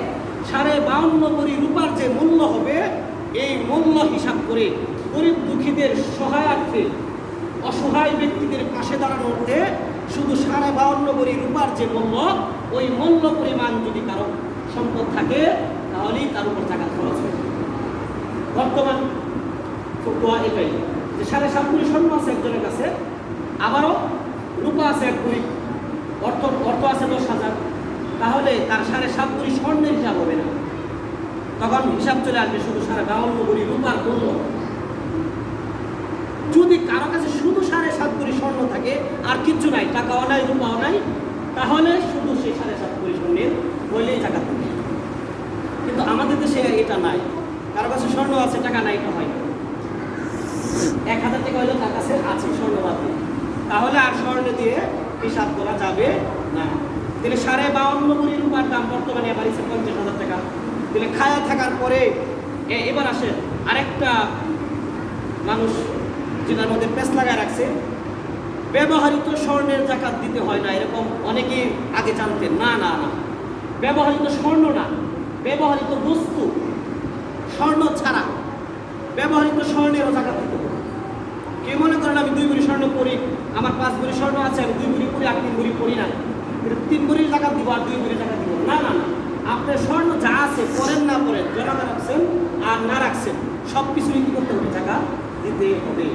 52.5 ভরি রূপার যে মূল্য হবে, এই মূল্য হিসাব করে গরিব দুঃখীদের সহায়ার্থে, অসহায় ব্যক্তিদের পাশে দাঁড়ানোতে শুধু 52.5 ভরি রূপার যে মূল্য, ওই মূল্য পরিমাণ যদি কারো সম্পদ থাকে, তাহলেই তার উপর জাকাত খরচ হবে। বর্তমান ফতোয়া এটাই যে 7.5 ভরি স্বর্ণ আছে একজনের কাছে, আবারও রূপা আছে 1 ভরি, অর্থ আছে 10,000, তাহলে তার 7.5 ভরি স্বর্ণের হিসাব হবে না। তখন হিসাব চলে আসবে শুধু 52.5 ভরি রূপার মূল্য। যদি কারো কাছে শুধু 7.5 ভরি স্বর্ণ থাকে, আর কিচ্ছু নাই, টাকাও নাই, রূপাও নাই, তাহলে শুধু সেই 7.5 ভরি স্বর্ণের হইলেই জাকাত দেবে। কিন্তু আমাদের দেশে এটা নাই। কারো কাছে স্বর্ণ আছে, টাকা নাই, এটা হয় না। 1000 টাকা হইলে তার কাছে আছে স্বর্ণ বাদে, তাহলে আর স্বর্ণ দিয়ে হিসাব করা যাবে না। তাহলে 52.5 ভরি রূপার দাম বর্তমানে এবার 50,000 টাকা। তাহলে খায়া থাকার পরে এবার আসেন আরেকটা মানুষ যেটার মধ্যে পেস লাগায় রাখছে, ব্যবহৃত স্বর্ণের জাকাত দিতে হয় না, এরকম অনেকেই আগে জানতেন। না না না, ব্যবহৃত স্বর্ণ না, ব্যবহৃত বস্তু, স্বর্ণ ছাড়া ব্যবহৃত স্বর্ণেরও জাকাত দিতে হবে। কেউ মনে করেন আমি 2 ভরি স্বর্ণ পরি, আমার 5 ভরি স্বর্ণ আছে, আমি 2 ভরি পরি আর 3 ভরি পরি না, 3 ভরির জাকাত দিব আর 2 ভরির জাকাত দিব না। না না, আপনার স্বর্ণ যা আছে, পরেন না পরেন, জমাতে রাখছেন আর না রাখছেন, সব কিছুই কি করতে হবে? জাকাত দিতে হবে।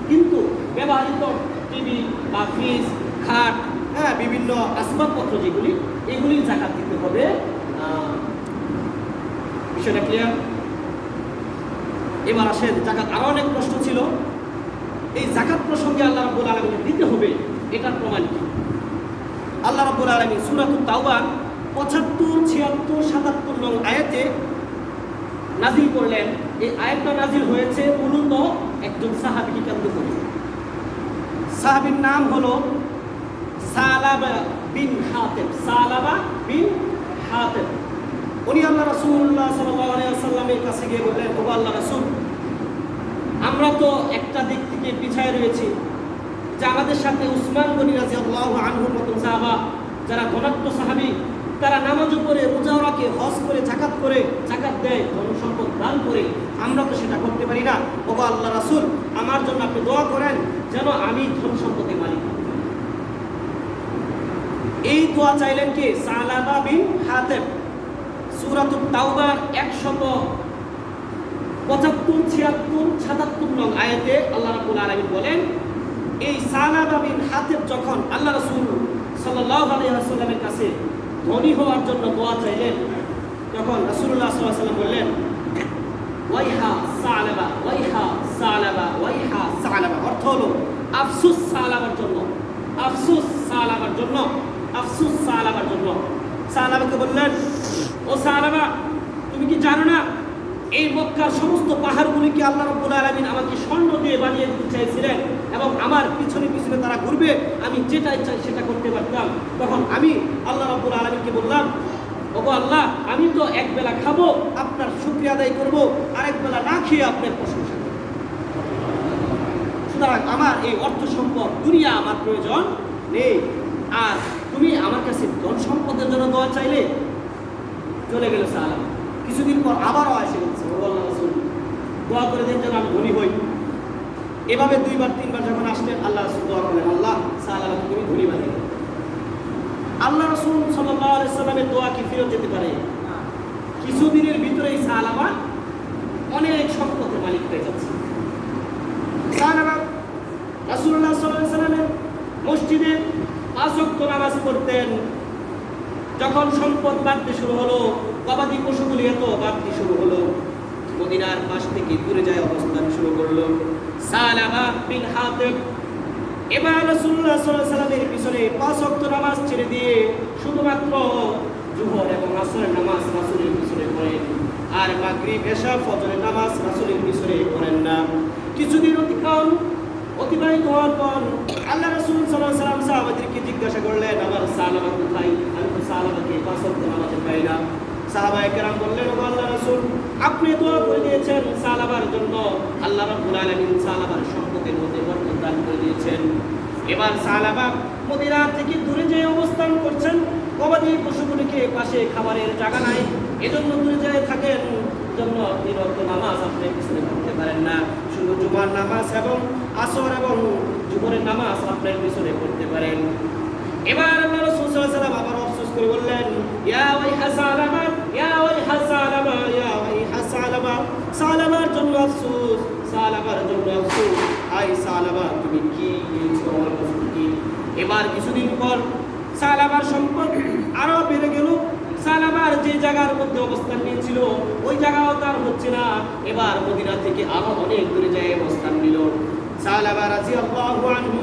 কিন্তু ব্যবহৃত টিভি বা ফ্রিজ, খাট, হ্যাঁ বিভিন্ন আসবাবপত্র যেগুলি, এগুলির জাকাত দিতে হবে। বিষয়টা ক্লিয়ার? এবার আসেন, জাকাত আরো অনেক প্রশ্ন ছিল। এই জাকাত প্রসঙ্গে আল্লাহ রাব্বুল আলামিন দিতে হবে, এটার প্রমাণ কি? আল্লাহ রাব্বুল আলামিন সূরাতুত তাওবার 75, 76, 77 নং আয়াতে নাজিল করলেন। এই আয়াতটা নাজিল হয়েছে মূলত একজন সাহাবীকে কেন্দ্র করে। সাহাবীর নাম হলো সালাবা বিন হাতিব। সালাবা বিন হাতিব। উনি আল্লাহ রাসূলুল্লাহ সাল্লাল্লাহু আলাইহি ওয়াসাল্লামের কাছে গিয়ে বললেন, ও আল্লাহ রাসূল, আমরা তো একটা দিক থেকে পিছায় রয়েছি, যে আমাদের সাথে উসমান গনি রাদিয়াল্লাহু আনহুর মতন সাহাবা, যারা ধনাঢ্য সাহাবী, তারা নামাজও পড়ে, রোজাও রাখে, হজ করে, যাকাত দেয়, ধন সম্পদ দান করে, আমরা তো সেটা করতে পারি না। ও আল্লাহ রাসূল, আমার জন্য আপনি দোয়া করেন যেন আমি ধন সম্পদের মালিক হতে পারি। এই দোয়া চাইলেন কে? সালাবা বিন হাতিব। সূরাতুত তাওবার 175, 76, 77 নং আয়াতে আল্লাহ রাব্বুল আলামিন বলেন, এই সালাবা বিন হাতিব যখন আল্লাহ রাসূল সাল্লাল্লাহু আলাইহি ওয়াসাল্লামের কাছে ধনী হওয়ার জন্য দোয়া চাইলেন, তখন রাসূলুল্লাহ সাল্লাল্লাহু আলাইহি ওয়াসাল্লাম বললেন, ওয়াইহা সালাবা, ওয়াইহা সালাবা, ওয়াইহা সালাবা। অর্থ হলো আফসোস সালাবার জন্য, আফসোস সালাবার জন্য, আফসোস সালাবার জন্য। সালাবাকে বললেন, ও সালাবা, তুমি কি জানো না এই মক্কার সমস্ত পাহাড়গুলিকে আল্লাহ রাব্বুল আলামিন আমাকে স্বর্ণ দিয়ে বানিয়ে দিতে চাইছিলেন, এবং আমার পিছনে পিছনে তারা ঘুরবে, আমি যেটা চাই সেটা করতে পারতাম। তখন আমি আল্লাহ রাব্বুল আলামিনকে বললাম, ওগো আল্লাহ, আমি তো এক বেলা খাবো, আপনার শুকরিয়া আদায় করব, আরেক বেলা না খেয়ে আপনার প্রশংসা করব। সুতরাং আমার এই অর্থ সম্পদ, দুনিয়া আমার প্রয়োজন নেই। আর তুমি আমার কাছে ধন সম্পদের জন্য দোয়া চাইলে। চলে গেল সালাম। কিছুদিন পর আবারও আসে বলছে, ও আল্লাহ রাসূল, দোয়া করে দেন যেন আমি ধনী হই। এভাবে 2বার 3বার যখন আসলেন, আল্লাহ রাসূল দোয়া করলেন, আল্লাহ সালামকে তুমি ধনী বানিয়ে দাও। আল্লাহ রাসূল সাল্লাল্লাহু আলাইহি সাল্লামের দোয়া কি ফিরত যেতে পারে? কিছুদিনের ভিতরেই সালামা অনেক সম্পদের মালিক হয়ে যাচ্ছে। সালামা রাসূলুল্লাহ সাল্লাল্লাহু আলাইহি সাল্লামের মসজিদে 5 ওয়াক্ত নামাজ পড়তেন। যখন সম্পদ বাড়তে শুরু হলো, গবাদি পশুগুলি এত বাড়তে শুরু হলো, মদিনার পাশ থেকে দূরে যায় অবস্থান শুরু করলো সালামা বিন হাতিব। এবার রাসূলুল্লাহ সাল্লাল্লাহু আলাইহি সাল্লামের পিছনে 5 ওয়াক্ত নামাজ ছেড়ে দিয়ে শুধুমাত্র যোহর এবং আসরের নামাজ রাসূলের পিছনে পড়েন, আর মাগরিব, এশা, ফজরের নামাজ রাসূলের পিছনে পড়েন না। কিছুদিন অতিবাহিত হওয়ার পর আল্লাহ রাসূল সাল্লাল্লাহু আলাইহি ওয়াসাল্লাম সাহাবাদেরকে জিজ্ঞাসা করলেন, আমার সালামা কোথায়? আমি তো সালামাকে 5 ওয়াক্ত নামাজে পাই না। সাহাবায়ে কেরাম বললেন, ও আল্লাহ রাসূল, আপনি দোয়া করে দিয়েছেন সালাবার জন্য, আল্লাহ রাব্বুল আলামিন সালাবার সম্পদের মধ্যে বরকত দান করে দিয়েছেন। এবার সালাবা মদিনা থেকে দূরে যেয়ে অবস্থান করছেন, গবাদি পশুগুলিকে পাশে খাবারের জায়গা নাই, এজন্য দূরে যেয়ে থাকেন, জন্য 3 ওয়াক্ত নামাজ আপনি পিছনে পড়তে পারেন না। শুধু জুমার নামাজ এবং আসর এবং জোহরের নামাজ আপনার পিছনে পড়তে পারেন। এবার আল্লাহ রাসূল সাল্লাল্লাহু আলাইহি ওয়াসাল্লাম আবার আফসোস করে বললেন, ইয়া ওয়াইহা সালামা, ইয়া ওয়াইহা সালামা, ইয়া ওয়াইহা সালামা। সালামার জন্য আফসোস, সালামার জন্য আফসোস। আই সালামা, তুমি কি করেছো আমার প্রস্তুতি? এবার কিছুদিন পর সালামার সম্পদ আরো বেড়ে গেল। সালামার যে জায়গার মধ্যে অবস্থান নিয়েছিল ওই জায়গাও তার হচ্ছে না। এবার মদিনা থেকে আরো অনেক দূরে যায় অবস্থান নিল সালামা রাদিয়াল্লাহু আনহু।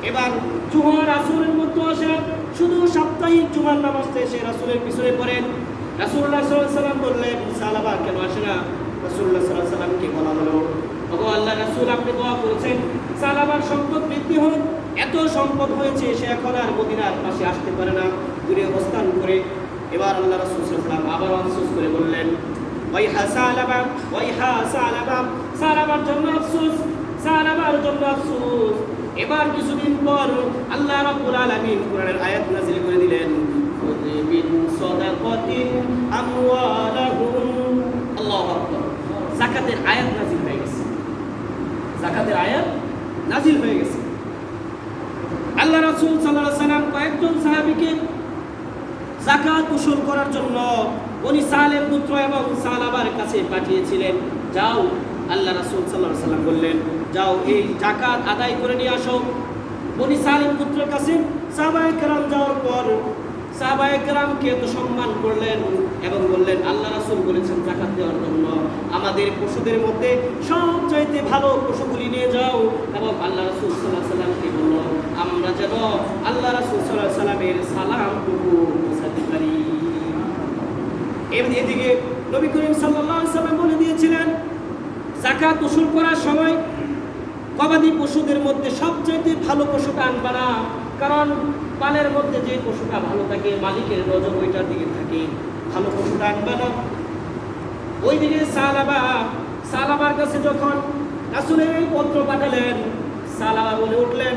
এবার জুমার আসরের মধ্যে আসে, শুধু সাপ্তাহিক জুমার নামাজে এসে রাসূলের পিছনে পড়েন। রাসূলুল্লাহ সাল্লাল্লাহু আলাইহি ওয়াসাল্লাম বললেন, সালামা কেন আসে না? রাসূলুল্লাহ সাল্লাল্লাহু আলাইহি ওয়াসাল্লামকে বলা হলো, ওগো আল্লাহ রাসূল, আপনি দোয়া করেছেন সালামার সম্পদ বৃদ্ধি হোক, এত সম্পদ হয়েছে সে এখন আর মদিনার পাশে আসতে পারে না, দূরে অবস্থান করে। এবার আল্লাহ রাসূল সাল্লাল্লাহু আলাইহি ওয়াসাল্লাম আবার আফসোস করে বললেন, ওয়াইহা সালামা, ওয়াইহা সালামা। সালামার জন্য আফসোস, সালামার জন্য আফসোস। এবার কিছুদিন পর আল্লাহ রাব্বুল আলামিন কোরআনের আয়াত নাযিল করে দিলেন, খুযু মিন সাদাকাতিন আমওয়ালাহুম। আল্লাহু আকবার। যাকাতের আয়াত নাযিল হয়ে গেছে, যাকাতের আয়াত নাযিল হয়ে গেছে। আল্লাহ রাসূল সাল্লাল্লাহু আলাইহি ওয়াসাল্লাম কয়েকজন সাহাবীকে যাকাত উসুল করার জন্য বনি সালেম পুত্র এবং সালাবার কাছে পাঠিয়েছিলেন। যাও, আল্লাহ রাসূল সাল্লাল্লাহু আলাইহি ওয়াসাল্লাম বললেন, যাও এই যাকাত আদায় করে নিয়ে আসো। বনি সালেম পুত্রের কাছে সাহাবায়ে কেরাম যাওয়ার পর সাহাবায়ে কেরামকে তো সম্মান করলেন এবং বললেন, আল্লাহ রাসূল বলেছেন যাকাত দেওয়ার জন্য, আমাদের পশুদের মধ্যে সবচাইতে ভালো পশুগুলি নিয়ে যাও। এবং আল্লাহ রাসূল সাল্লাল্লাহু আলাইহি ওয়াসাল্লামকে বলল, আমরা যেন আল্লাহ রাসূল সাল্লাল্লাহু আলাইহি ওয়াসাল্লামের সালামটুকু পৌঁছাতে পারি। এদিকে নবী করিম সাল্লাল্লাহু আলাইহি ওয়াসাল্লাম বলে দিয়েছিলেন, যাকাত উসুল করার সময় গবাদি পশুদের মধ্যে সবচেয়ে ভালো পশুটা আনবা না, কারণ পালের মধ্যে যে পশুটা ভালো থাকে মালিকের নজর ওইটার দিকে থাকে, ভালো পশুটা আনবা না। ওইদিকে সালাবার কাছে যখন রাসূলের এই পত্র পাঠালেন, সালাবা বলে উঠলেন,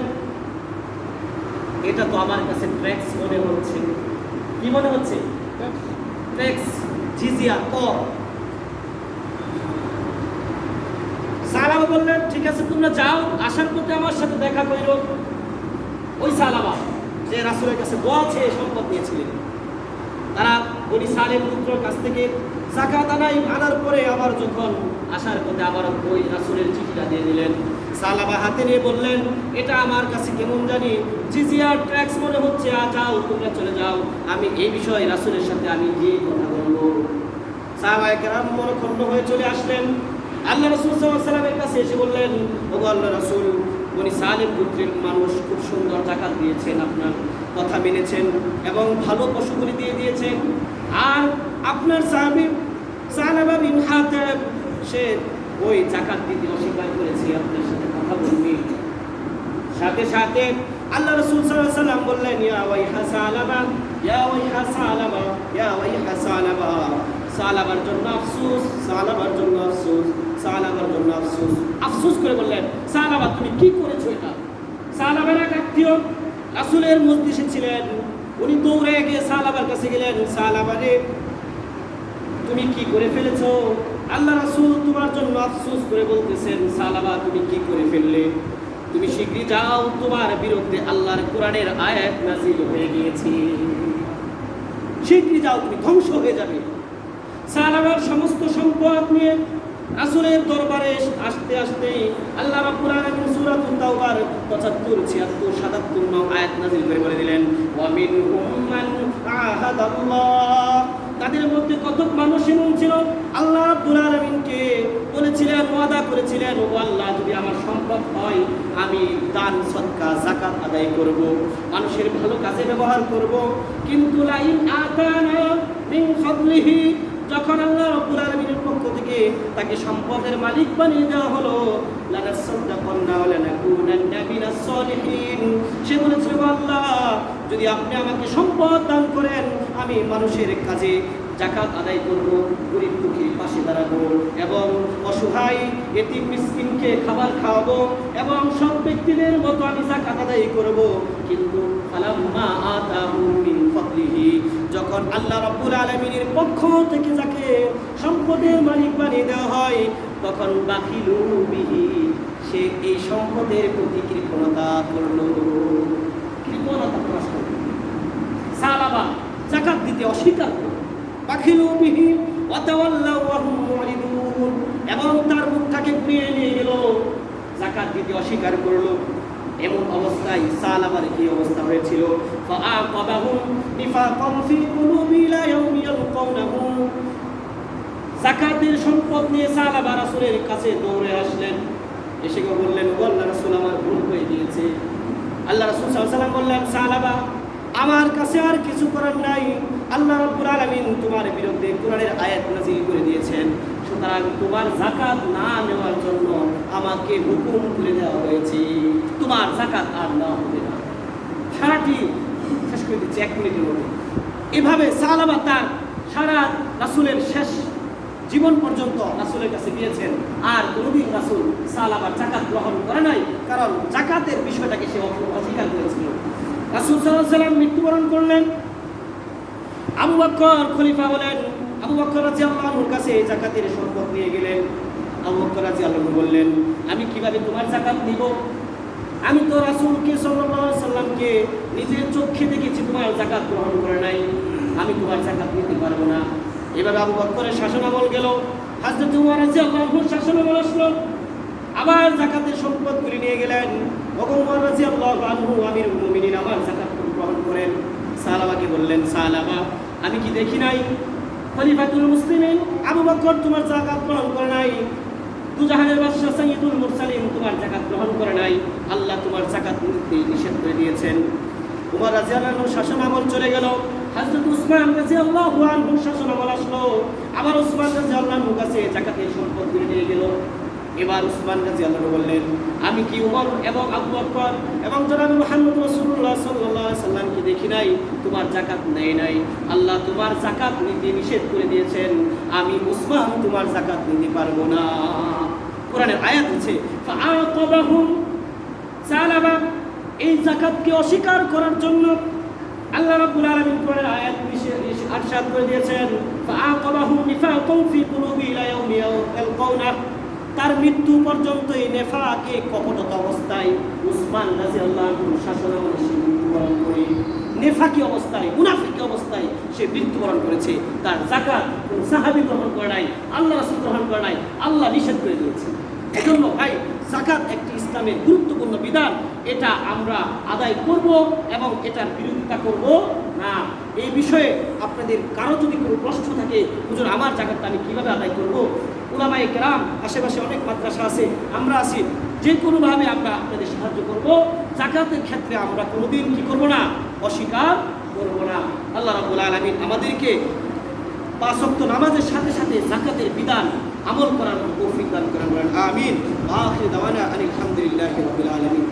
এটা তো আমার কাছে ট্যাক্স মনে হচ্ছে। কি মনে হচ্ছে? ট্যাক্স, জিজিয়া, কর। সালাবা বললেন, ঠিক আছে তোমরা যাও, আসার পথে আমার সাথে দেখা করো। ওই সালাবা যে রাসূলের কাছে দোয়া চেয়ে সম্পদ নিয়েছিলেন, তারা বনি সালেম পুত্রের কাছ থেকে যাকাত আনার পরে আবার যখন আসার পথে আবার ওই রাসূলের চিঠিটা দিয়ে দিলেন। সালাবা হাতে নিয়ে বললেন, এটা আমার কাছে কেমন জানি জিজিয়ার ট্যাক্স মনে হচ্ছে, যাও তোমরা চলে যাও, আমি এই বিষয়ে রাসূলের সাথে আমি গিয়ে কথা বলবো। সাহাবায়ে কেরাম মনঃক্ষুণ্ণ হয়ে চলে আসলেন। আল্লাহ রাসূল সাল্লাল্লাহু আলাইহি ওয়াসাল্লামের কাছে এসে বললেন, ওগো আল্লাহর রাসূল, বনি সালেম গোত্রের মানুষ খুব সুন্দর যাকাত দিয়েছেন, আপনার কথা মেনেছেন এবং ভালো পশুগুলি দিয়ে দিয়েছেন, আর আপনার সাহাবী সালাবা বিন হাতিব সে ওই যাকাত দিতে অস্বীকার করেছে, আপনার সাথে কথা বলবি। সাথে সাথে আল্লাহ রাসূল সাল্লাল্লাহু আলাইহি ওয়াসাল্লাম বললেন, ইয়া ওয়াইহা সালাবা, ইয়া ওয়াইহা সালাবা, ইয়া ওয়াইহা সালাবা, সালাবার জন্য আফসোস, সালাবার জন্য আফসোস, সালাবার জন্য আফসোস। আফসোস করে বললেন, সালাবা তুমি কি করেছো এটা? সালাবার এক আত্মীয় রাসূলের মজলিসে ছিলেন, উনি দৌড়ে গিয়ে সালাবার কাছে গেলেন, সালাবা রে তুমি কি করে ফেলেছো? আল্লাহ রাসূল তোমার জন্য আফসোস করে বলতেছেন, সালাবা তুমি কি করে ফেললে? তুমি শীঘ্রই যাও, তোমার বিরুদ্ধে আল্লাহর কোরআনের আয়াত নাযিল হয়ে গিয়েছে, শীঘ্রই যাও, তুমি ধ্বংস হয়ে যাবে। সালাবার সমস্ত সম্পদ নিয়ে রাসূলের দরবারে আসতে আসতে আল্লাহ রাব্বুল আলামিন সূরাতুত তাওবার 75, 76, 77 নং আয়াত নাযিল করে বলে দিলেন, ওয়া মিনহুম মান আহাদাল্লাহ, তাদের মধ্যে কতক মানুষ এমন ছিল আল্লাহ রাব্বুল আলামিনকে বলেছিলেন, ওয়াদা করেছিলেন, ও আল্লাহ যদি আমার সম্পদ হয় আমি দান সদকা যাকাত আদায় করব, মানুষের ভালো কাজে ব্যবহার করব, কিন্তু লাইন আতানা মিন ফাদলিহি, যখন আল্লাহ রাব্বুল আলামিনের পক্ষ থেকে তাকে সম্পদের মালিক বানিয়ে দেওয়া হলো, লানাসাদদাকান্না ওয়া লানাকুনান্না মিনাস সালিহিন, সে বলেছিল, আল্লাহ যদি আপনি আমাকে সম্পদ দান করেন আমি মানুষের কাজে যাকাত আদায় করব, গরিব দুঃখীর পাশে দাঁড়াবো এবং অসহায় এতিম মিসকিনকে খাবার খাওয়াবো এবং সব ব্যক্তিদের মতো আমি যাকাত আদায় করব। কিন্তু ফালাম্মা আতাহু মিন ফাদলিহি, যখন আল্লাহ রাব্বুল আলামিনের পক্ষ থেকে যাকে সম্পদের মালিক বানিয়ে দেওয়া হয় তখন বাখিলু বিহি, সে এই সম্পদের প্রতি কৃপণতা করলো, কৃপণতা প্রকাশ করলো। সালাবা যাকাত দিতে অস্বীকার করলো, বাখিলু বিহি ওয়া তাওয়াল্লাউ ওয়া হুম মুরিদুন, এবং তার মুখটাকে ঘুরিয়ে নিয়ে গেল, যাকাত দিতে অস্বীকার করলো। এমন অবস্থায় সালাবার কি অবস্থা হয়েছিল, ফাআকাবাহুম নিফাকান ফি কুলুবি লা ইয়াউমি ইয়ালকাউনাহু, যাকাতের সম্পদ নিয়ে সালাবা রাসূলের কাছে দৌড়ে আসলেন, এসে বললেন, ও আল্লাহর রাসূল আমার ভুল হয়ে গিয়েছে। আল্লাহ রাসূল সাল্লাল্লাহু আলাইহি ওয়াসাল্লাম বললেন, সালাবা আমার কাছে আর কিছু করার নাই, আল্লাহ রাব্বুল আলামিন তোমার বিরুদ্ধে কোরআনের আয়াত নাযিল করে দিয়েছেন, সুতরাং তোমার যাকাত না নেওয়ার জন্য আমাকে হুকুম করে দেওয়া হয়েছে, তোমার যাকাত আর না হবে না। সারাটি শেষ করে দিচ্ছে 1 মিনিটের মধ্যে। এভাবে সালাবা তার সারা রাসূলের শেষ জীবন পর্যন্ত রাসূলের কাছে গিয়েছেন, আর কোনদিন রাসূল সালাবার যাকাত গ্রহণ করে নাই, কারণ যাকাতের বিষয়টাকে সে অস্বীকার করেছিল। রাসূল সাল্লাল্লাহু আলাইহি ওয়াসাল্লাম মৃত্যুবরণ করলেন, আবু বকর খলিফা হলেন। আবু বকর রাদিয়াল্লাহু আনহুর কাছে যাকাতের সম্পদ নিয়ে গেলেন। আবু বকর রাদিয়াল্লাহু আনহু বললেন, আমি কিভাবে তোমার যাকাত নিব? আমি তো রাসূলকে সাল্লাল্লাহু আলাইহি ওয়াসাল্লামকে নিজের চোখে দেখেছি তোমার যাকাত গ্রহণ করে নাই, আমি তোমার যাকাত নিতে পারবো না। এভাবে আবু বকরের শাসনামল গেল, হযরত ওমর রাদিয়াল্লাহু আনহুর শাসনামল আসলো, আবার যাকাতের সম্পদগুলি নিয়ে গেলেন। ওমর রাদিয়াল্লাহু আনহু আমিরুল মুমিনিন আমার যাকাত গ্রহণ করেন। সালাবাকে বললেন, সালাবা আমি কি দেখি নাই খলিফাতুল মুসলিমিন আবু বকর তোমার যাকাত গ্রহণ করে নাই, দুজাহানের বাদশা সাইয়্যিদুল মুরসালিন তোমার যাকাত গ্রহণ করে নাই, আল্লাহ তোমার যাকাত নিতে নিষেধ করে দিয়েছেন। ওমর রাদিয়াল্লাহু আনহুর শাসনামল চলে গেল, হযরত উসমান রাদিয়াল্লাহু আনহুর শাসনামল আসলো, আবার উসমান রাদিয়াল্লাহু আনহুর কাছে যাকাতের সম্পদগুলি নিয়ে গেল। এবার উসমান রাদিয়াল্লাহু আনহু বললেন, আমি কি উমর এবং আবু বকর এবং জনাব মুহাম্মদ রাসূলুল্লাহ সাল্লাল্লাহু আলাইহি সাল্লামকে দেখি নাই তোমার যাকাত নেই নাই? আল্লাহ তোমার যাকাত নিতে নিষেধ করে দিয়েছেন, আমি উসমান তোমার যাকাত নিতে পারবো না। কোরআনের আয়াত আছে ফাআতাবাহুম সালাবা, এই যাকাতকে অস্বীকার করার জন্য আল্লাহ রাব্বুল আলামিন কোরআনের আয়াত ইরশাদ করে দিয়েছেন ফাআতাবাহুম নিফাকুম ফি কুলুবি ইলা ইয়াউমি ইয়ালকাউনা, তার মৃত্যু পর্যন্ত এই নেফাকে কপটতা অবস্থায় উসমান রাদিয়াল্লাহু আনহু শাসনামলে সে মৃত্যুবরণ করে, নেফাকি অবস্থায় মুনাফিকি অবস্থায় সে মৃত্যুবরণ করেছে। তার যাকাত কোন সাহাবী গ্রহণ করে নাই, আল্লাহ রাসূল গ্রহণ করে নাই, আল্লাহ নিষেধ করে দিয়েছে। এজন্য ভাই যাকাত একটি ইসলামের গুরুত্বপূর্ণ বিধান, এটা আমরা আদায় করব এবং এটার বিরোধিতা করব না। এই বিষয়ে আপনাদের কারো যদি কোনো প্রশ্ন থাকে, হুজুর আমার যাকাতটা আমি কিভাবে আদায় করব, উলামায়ে কেরাম আশেপাশে অনেক মাদ্রাসা আছে, আমরা আছি, যে কোনোভাবে আমরা আপনাদের সাহায্য করব। যাকাতের ক্ষেত্রে আমরা কোনোদিন কি করব না, অস্বীকার করব না। আল্লাহ রাব্বুল আলামিন আমাদেরকে 5 ওয়াক্ত নামাজের সাথে সাথে যাকাতের বিধান আমল করার তৌফিক দান করেন। আমিন। আখির দাওয়ানা আলহামদুলিল্লাহি রাব্বিল আলামিন।